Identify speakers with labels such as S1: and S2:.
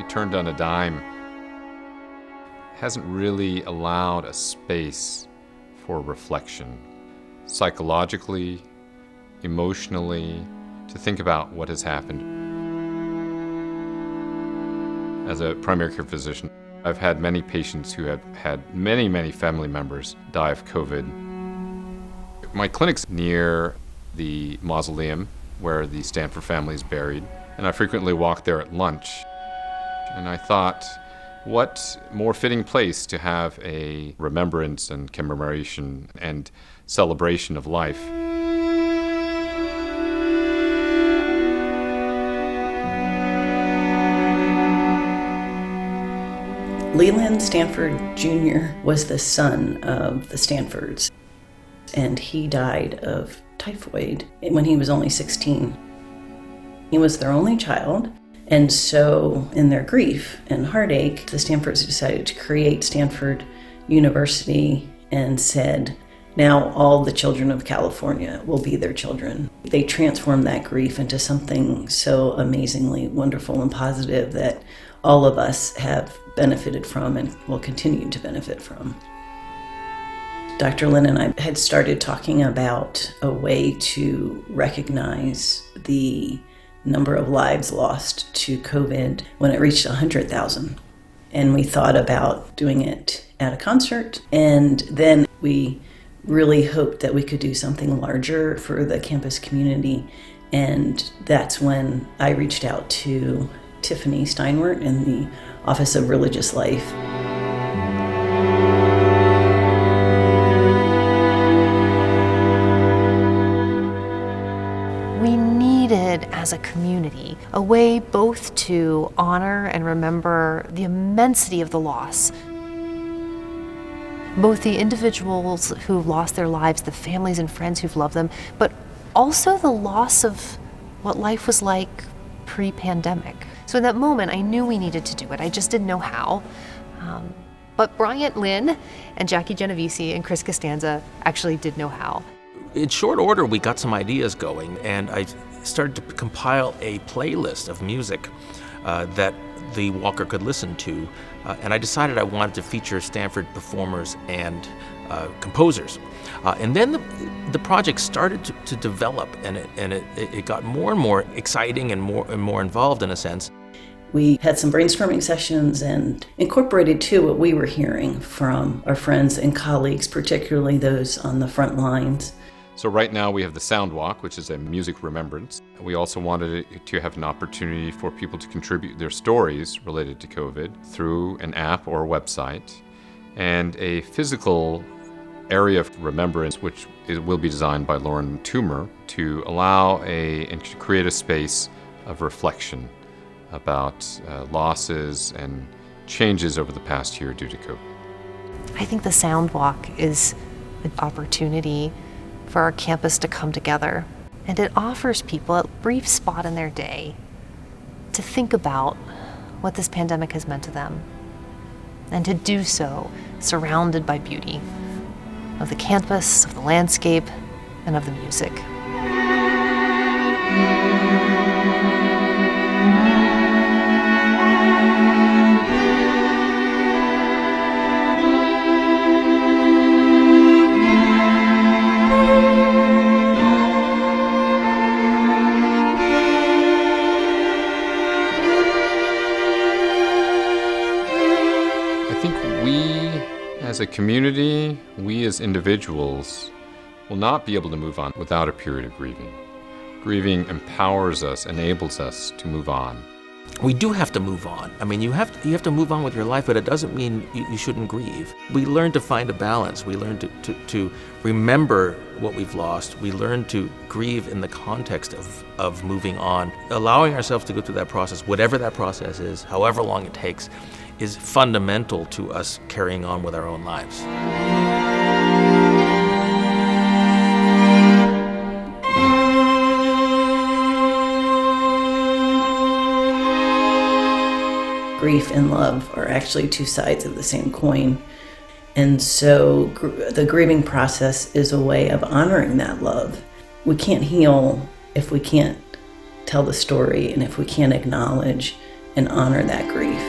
S1: turned on a dime hasn't really allowed a space for reflection, psychologically, emotionally, to think about what has happened. As a primary care physician, I've had many patients who have had many family members die of COVID. My clinic's near the mausoleum where the Stanford family is buried, and I frequently walk there at lunch. And I thought, what more fitting place to have a remembrance and commemoration and celebration of life.
S2: Leland Stanford Jr. was the son of the Stanfords, and he died of typhoid when he was only 16. He was their only child, and so in their grief and heartache, the Stanfords decided to create Stanford University and said, now all the children of California will be their children. They transformed that grief into something so amazingly wonderful and positive that all of us have benefited from and will continue to benefit from. Dr. Lynn and I had started talking about a way to recognize the number of lives lost to COVID when it reached 100,000. And we thought about doing it at a concert, and then we really hoped that we could do something larger for the campus community. And that's when I reached out to Tiffany Steinwert in the Office of Religious Life.
S3: We needed, as a community, a way both to honor and remember the immensity of the loss. Both the individuals who've lost their lives, the families and friends who've loved them, but also the loss of what life was like pre-pandemic. So in that moment, I knew we needed to do it. I just didn't know how. But Bryant Lynn and Jackie Genovese and Chris Costanza actually did know how.
S4: In short order, we got some ideas going, and I started to compile a playlist of music that the walker could listen to. And I decided I wanted to feature Stanford performers and composers. And then the project started to develop, and it got more and more exciting and more involved in a sense.
S2: We had some brainstorming sessions and incorporated too what we were hearing from our friends and colleagues, particularly those on the front lines.
S1: So right now we have the Soundwalk, which is a music remembrance. We also wanted to have an opportunity for people to contribute their stories related to COVID through an app or a website, and a physical area of remembrance, which will be designed by Lauren Toomer, to allow and to create a space of reflection about losses and changes over the past year due to COVID.
S3: I think the Soundwalk is an opportunity for our campus to come together, and it offers people a brief spot in their day to think about what this pandemic has meant to them, and to do so surrounded by beauty of the campus, of the landscape, and of the music.
S1: I think we as a community, we as individuals, will not be able to move on without a period of grieving. Grieving empowers us, enables us to move on.
S4: We do have to move on. I mean, you have to move on with your life, but it doesn't mean you shouldn't grieve. We learn to find a balance. We learn to remember what we've lost. We learn to grieve in the context of moving on. Allowing ourselves to go through that process, whatever that process is, however long it takes, is fundamental to us carrying on with our own lives.
S2: Grief and love are actually two sides of the same coin. And so the grieving process is a way of honoring that love. We can't heal if we can't tell the story and if we can't acknowledge and honor that grief.